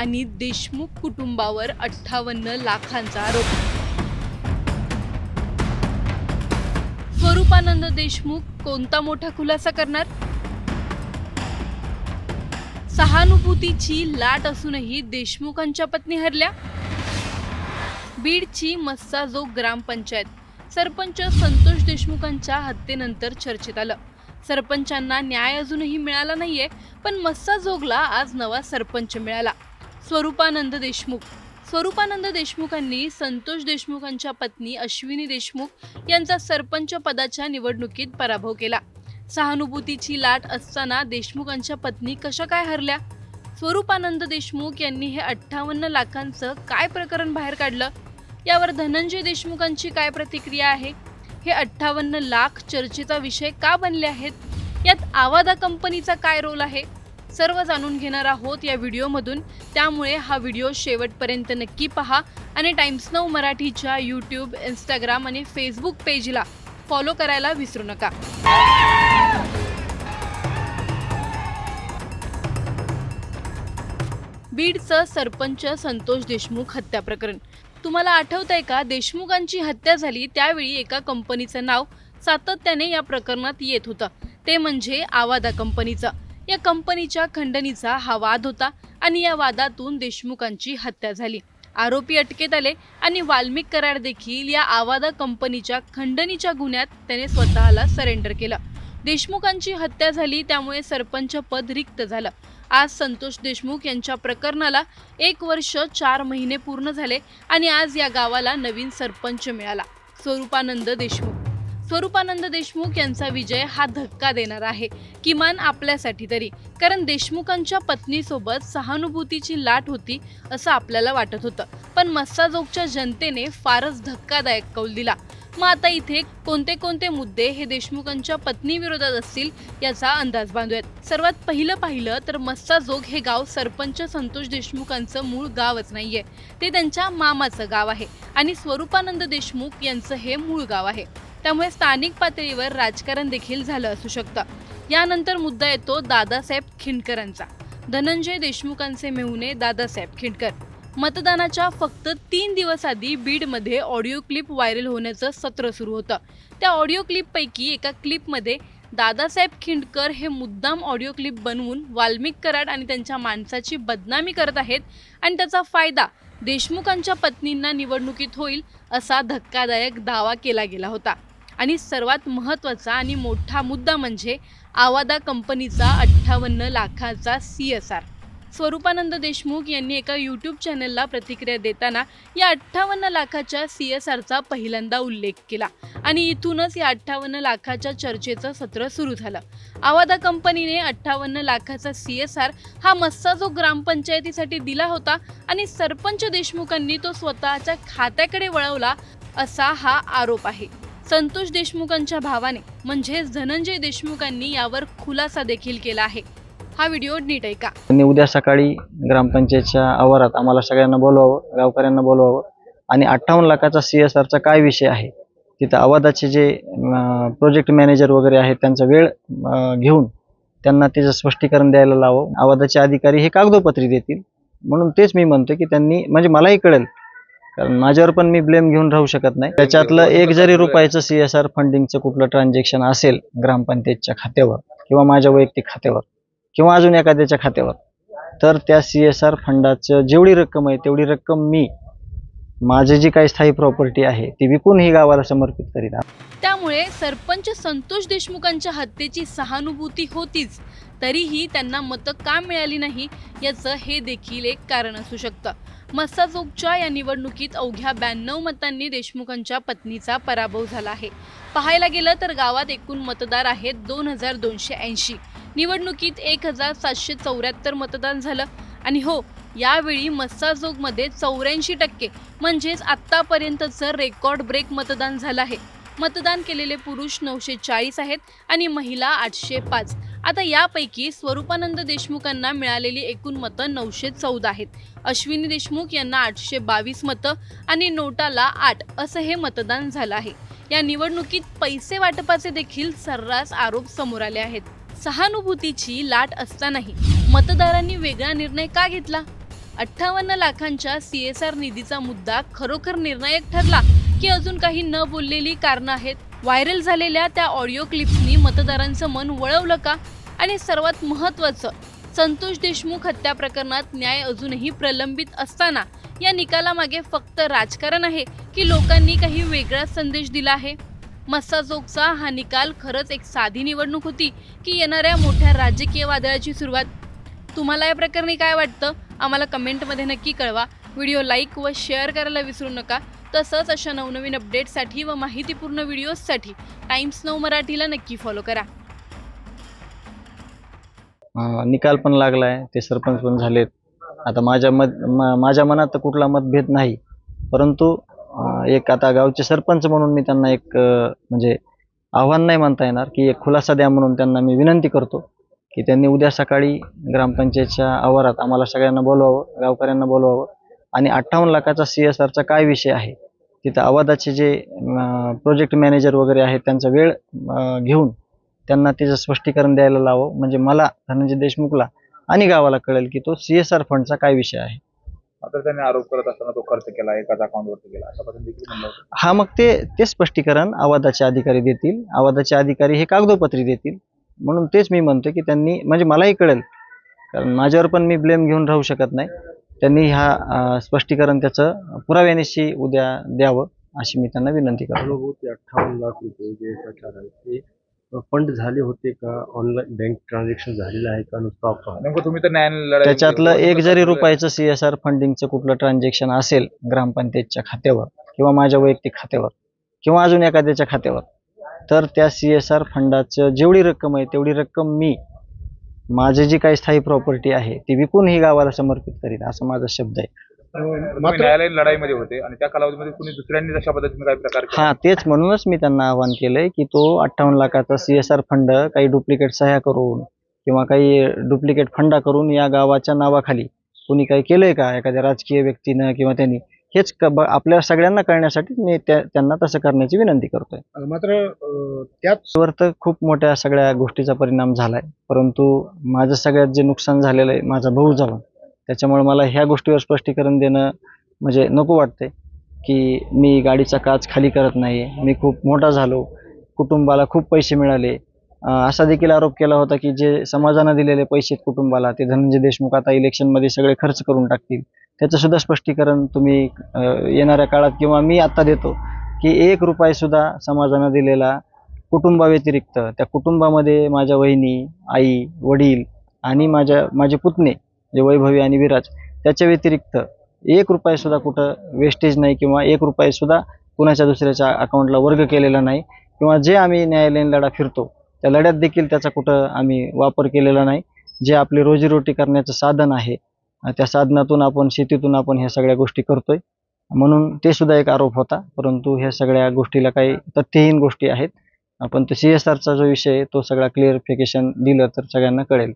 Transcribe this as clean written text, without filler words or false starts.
आणि देशमुख कुटुंबावर 58 लाखांचा आरोप। स्वरूपानंद देशमुख कोणता मोठा खुलासा करणार? सहानुभूतीची लाट असूनही देशमुखांच्या पत्नी हरल्या। बीडची मस्साजोग ग्रामपंचायत सरपंच संतोष देशमुखांच्या हत्येनंतर चर्चेत आलं। सरपंचांना न्याय अजूनही मिळाला नाहीये, पण मस्साजोगला आज नवा सरपंच मिळाला, स्वरूपानंद देशमुख। स्वरूपानंद देशमुखांनी संतोष देशमुखांच्या पत्नी अश्विनी देशमुख यांचा सरपंच पदाच्या निवडणुकीत पराभव केला। सहानुभूतीची लाट असताना देशमुखांच्या पत्नी कशा काय हरल्या? स्वरूपानंद देशमुख यांनी हे 58 लाखांचं काय प्रकरण बाहेर काढलं? यावर धनंजय देशमुखांची काय प्रतिक्रिया आहे? हे 58 लाख चर्चेचा विषय का बनले आहेत? यात आवादा कंपनीचा काय रोल आहे? सर्व जाणून घेणार आहोत या व्हिडिओमधून, त्यामुळे हा व्हिडिओ शेवटपर्यंत नक्की पहा आणि टाइम्स नाऊ मराठीच्या यूट्यूब, इंस्टाग्राम आणि फेसबुक पेजला फॉलो करायला विसरू नका। बीडचं सरपंच संतोष देशमुख हत्या प्रकरण तुम्हाला आठवतंय का? देशमुखांची हत्या झाली त्यावेळी एका कंपनीचं नाव सातत्याने या प्रकरणात येत होतं, ते म्हणजे आवादा कंपनीचं। या कंपनीच्या खंडणीचा हा वाद होता आणि या वादातून देशमुखांची हत्या झाली। आरोपी अटकेत आले आणि वाल्मिक कराड देखील या आवादा कंपनीच्या खंडणीच्या गुन्ह्यात त्याने स्वतःला सरेंडर केलं। देशमुखांची हत्या झाली त्यामुळे सरपंच पद रिक्त झालं। आज संतोष देशमुख यांच्या प्रकरणाला 1 वर्ष 4 महिने पूर्ण झाले आणि आज या गावाला नवीन सरपंच मिळाला, स्वरूपानंद देशमुख। स्वरूपानंद देशमुख यांचा विजय हा धक्का देणार आहे, किमान आपल्यासाठी तरी, कारण देशमुखांच्या पत्नीसोबत सहानुभूतीची लाट होती असं आपल्याला वाटत होतं, पण मस्साजोगच्या जनतेने फारच धक्कादायक कौल दिला। मग आता इथे कोणते कोणते मुद्दे हे देशमुखांच्या पत्नी विरोधात असतील याचा अंदाज बांधूयात। सर्वात पाहिलं तर मस्साजोग हे गाव सरपंच संतोष देशमुखांचं मूळ गावच नाहीये, ते त्यांच्या मामाचं गाव आहे आणि स्वरूपानंद देशमुख यांचं हे मूळ गाव आहे, त्यामुळे स्थानिक पातळीवर राजकारण देखील झालं असू शकतं। यानंतर मुद्दा येतो दादासाहेब खिंडकरांचा। धनंजय देशमुखांचे मेहुणे दादासाहेब खिंडकर मतदानाच्या फक्त 3 दिवस आधी बीडमध्ये ऑडिओ क्लिप व्हायरल होण्याचं सत्र सुरू होतं। त्या ऑडिओ क्लिपपैकी एका क्लिपमध्ये दादासाहेब खिंडकर हे मुद्दाम ऑडिओ क्लिप बनवून वाल्मिक कराड आणि त्यांच्या माणसाची बदनामी करत आहेत आणि त्याचा फायदा देशमुखांच्या पत्नींना निवडणुकीत होईल असा धक्कादायक दावा केला गेला होता। आणि सर्वात महत्त्वाचा आणि मोठा मुद्दा म्हणजे आवादा कंपनीचा 58 लाखाचा CSR। स्वरूपानंद देशमुख यांनी एका यूट्यूब चॅनलला प्रतिक्रिया देताना या 58 लाखाच्या CSRचा पहिल्यांदा उल्लेख केला आणि इथूनच या 58 लाखाच्या चर्चेचं सत्र सुरू झालं। आवादा कंपनीने 58 लाखाचा CSR हा मस्साजोग ग्रामपंचायतीसाठी दिला होता आणि सरपंच देशमुखांनी तो स्वतःच्या खात्याकडे वळवला असा हा आरोप आहे। संतोष देशमुखांच्या भावाने म्हणजेच धनंजय देशमुखांनी यावर खुलासा देखील केला आहे। हा व्हिडिओ नीट ऐका। त्यांनी उद्या सकाळी ग्रामपंचायतच्या आवारात आम्हाला सगळ्यांना बोलवावं, गावकऱ्यांना बोलवावं आणि 58 लाखाचा CSRचा काय विषय आहे, तिथं आवादाचे जे प्रोजेक्ट मॅनेजर वगैरे आहेत त्यांचा वेळ घेऊन त्यांना त्याचं स्पष्टीकरण द्यायला लावावं। आवादाचे अधिकारी हे कागदोपत्री देतील, म्हणून तेच मी म्हणतो की त्यांनी, म्हणजे मलाही कळेल, कारण माझ्यावर पण मी ब्लेम घेऊन राहू शकत नाही। त्याच्यातलं 1 जरी रुपयाचं CSR फंडिंगचं कुठलं ट्रान्झॅक्शन असेल ग्रामपंचायतच्या खात्यावर किंवा माझ्या वैयक्तिक खात्यावर किंवा अजून एखाद्याच्या खात्यावर, तर त्या CSR फंडाचं जेवढी रक्कम आहे तेवढी रक्कम मी माझी जी काही स्थायी प्रॉपर्टी आहे ती विकून ही गावाला समर्पित करीत आहे। त्यामुळे सरपंच संतोष देशमुखांच्या हत्येची सहानुभूती होतीच, तरीही त्यांना मतं का मिळाली नाही याचं हे देखील एक कारण असू शकतं। मस्साजोगच्या या निवडणुकीत अवघ्या 92 मतांनी देशमुखांच्या पत्नीचा पराभव झाला आहे। पाहायला गेलं तर गावात एकूण मतदार आहेत 2280। निवडणुकीत 1774 मतदान झालं आणि हो, यावेळी मस्साजोगमध्ये 84% म्हणजेच आत्तापर्यंतचं रेकॉर्ड ब्रेक मतदान झालं आहे। मतदान केलेले पुरुष 940 आहेत आणि महिला 805। आता यापैकी स्वरूपानंद देशमुखांना मिळालेली एकूण मतं 914 आहेत। अश्विनी देशमुख यांना 822 मतं आणि नोटाला 8 असं हे मतदान झालं आहे। या निवडणुकीत पैसे वाटपाचे देखील सर्रास आरोप समोर आले आहेत। सहानुभूतीची लाट असतानाही मतदारांनी वेगळा निर्णय का घेतला? 58 लाखांच्या CSR निधीचा मुद्दा खरोखर निर्णायक ठरला की अजून काही न बोललेली कारणं आहेत? व्हायरल झालेल्या त्या ऑडिओ क्लिप्सनी मतदारांचं मन वळवलं का? आणि सर्वात महत्त्वाचं, संतोष देशमुख हत्या प्रकरणात न्याय अजूनही प्रलंबित असताना या निकालामागे फक्त राजकारण आहे की लोकांनी काही वेगळा संदेश दिला आहे? मस्साजोगचा हा निकाल खरंच एक साधी निवडणूक होती की येणाऱ्या मोठ्या राजकीय वादळाची सुरुवात? तुम्हाला या प्रकरणी काय वाटतं? आम्हाला कमेंटमध्ये नक्की कळवा. व्हिडिओ लाईक व शेअर करायला विसरू नका. तसंच अशा नवनवीन अपडेट्ससाठी व माहितीपूर्ण व्हिडिओजसाठी टाइम्स नाऊ मराठीला नक्की फॉलो करा. निकाल पण लागलाय, ते सरपंच पण झालेत. आता माझ्या मनात तर कुठला मतभेद नाही, परंतु एक आता गावचे सरपंच म्हणून मी त्यांना एक म्हणजे आव्हान नाही म्हणता येणार की एक खुलासा द्या म्हणून त्यांना मी विनंती करतो की त्यांनी उद्या सकाळी ग्रामपंचायतच्या आवारात आम्हाला सगळ्यांना बोलवावं, गावकऱ्यांना बोलवावं आणि 58 लाखाचा CSRचा काय विषय आहे, तिथं आवादाचे जे प्रोजेक्ट मॅनेजर वगैरे आहेत त्यांचा वेळ घेऊन त्यांना त्याचं स्पष्टीकरण द्यायला लावावं. म्हणजे मला, धनंजय देशमुखला आणि गावाला कळेल की तो CSR फंडचा काय विषय आहे. मात्र त्यांनी आरोप करत असताना तो खर्च केला, एकाच अकाउंटवरती केला अशा पद्धतीने देखील म्हणलं होतं. हा, मग ते स्पष्टीकरण आवादाचे अधिकारी देतील. आवादाचे अधिकारी हे कागदोपत्री देतील. म्हणून तेच मी म्हणतो की त्यांनी, म्हणजे मलाही कळेल, कारण माझ्यावर पण मी ब्लेम घेऊन राहू शकत नाही. त्यांनी हा स्पष्टीकरण त्याचं पुराव्यानिशी उद्या द्यावं अशी मी त्यांना विनंती करतो. ते 58 लाख रुपये जे प्रचार आहे ते फंड झाले होते का, ऑनलाईन बँक ट्रान्झॅक्शन झालेलं आहे का, नुसतं अकाउंट? नेमकं तुम्ही तर न्यायालयाने लढाई त्याच्यातलं केली. एक जरी रुपयाचं CSR फंडिंगचं कुठलं ट्रान्झॅक्शन असेल ग्रामपंचायतच्या खात्यावर किंवा माझ्या वैयक्तिक खात्यावर किंवा अजून एखाद्याच्या खात्यावर, तर त्या CSR फंडाचं जेवढी रक्कम आहे तेवढी रक्कम मी माझी जी काही स्थायी प्रॉपर्टी आहे ती विकून ही गावाला समर्पित करीन, असा माझा शब्द आहे. तुम्ही न्यायालयीन लढाईमध्ये होते आणि त्या कालावधीमध्ये कुणी दुसऱ्यांनी अशा पद्धतीने काही प्रकार केला? हा, तेच म्हणूनच मी त्यांना आवाहन केलंय की तो 58 लाखाचा CSR फंड काही डुप्लिकेट सह्या करून किंवा काही डुप्लिकेट फंडा करून या गावाच्या नावाखाली कोणी काही केलंय का, एखाद्या राजकीय व्यक्तीनं किंवा त्यांनी, हेच आपल्या सगळ्यांना कळण्यासाठी मी त्यांना तसं करण्याची विनंती करतोय. मात्र त्याचवर तर खूप मोठ्या सगळ्या गोष्टीचा परिणाम झालाय, परंतु माझं सगळ्यात जे नुकसान झालेलं आहे, माझा भाऊ जवान, त्याच्यामुळे मला ह्या गोष्टीवर स्पष्टीकरण देणं म्हणजे नको वाटतंय की मी गाडीचा काच खाली करत नाही, मी खूप मोठा झालो, कुटुंबाला खूप पैसे मिळाले. असा देखील आरोप केला होता की जे समाजानं दिलेले पैसे कुटुंबाला ते धनंजय देशमुख आता इलेक्शनमध्ये सगळे खर्च करून टाकतील. त्याचं सुद्धा स्पष्टीकरण तुम्ही येणाऱ्या काळात किंवा मी आत्ता देतो की 1 रुपयासुद्धा समाजानं दिलेला कुटुंबाव्यतिरिक्त, त्या कुटुंबामध्ये माझ्या वहिनी, आई, वडील आणि माझे पुतणे जे वैभवी आणि विराज, त्याच्या व्यतिरिक्त 1 रुपयासुद्धा कुठं वेस्टेज नाही किंवा 1 रुपयासुद्धा कुणाच्या दुसऱ्याच्या अकाउंटला वर्ग केलेला नाही किंवा जे आम्ही न्यायालयीन लढा फिरतो त्या लढ्यात देखील त्याचा कुठं आम्ही वापर केलेला नाही. जे आपली रोजीरोटी करण्याचं साधन आहे, त्या साधनातून आपण, शेतीतून आपण ह्या सगळ्या गोष्टी करतोय, म्हणून ते सुद्धा एक आरोप होता. परंतु ह्या सगळ्या गोष्टीला काही तथ्यहीन गोष्टी आहेत. आपण तो CSRचा जो विषय आहे तो सगळा क्लिअरिफिकेशन दिलं तर सगळ्यांना कळेल.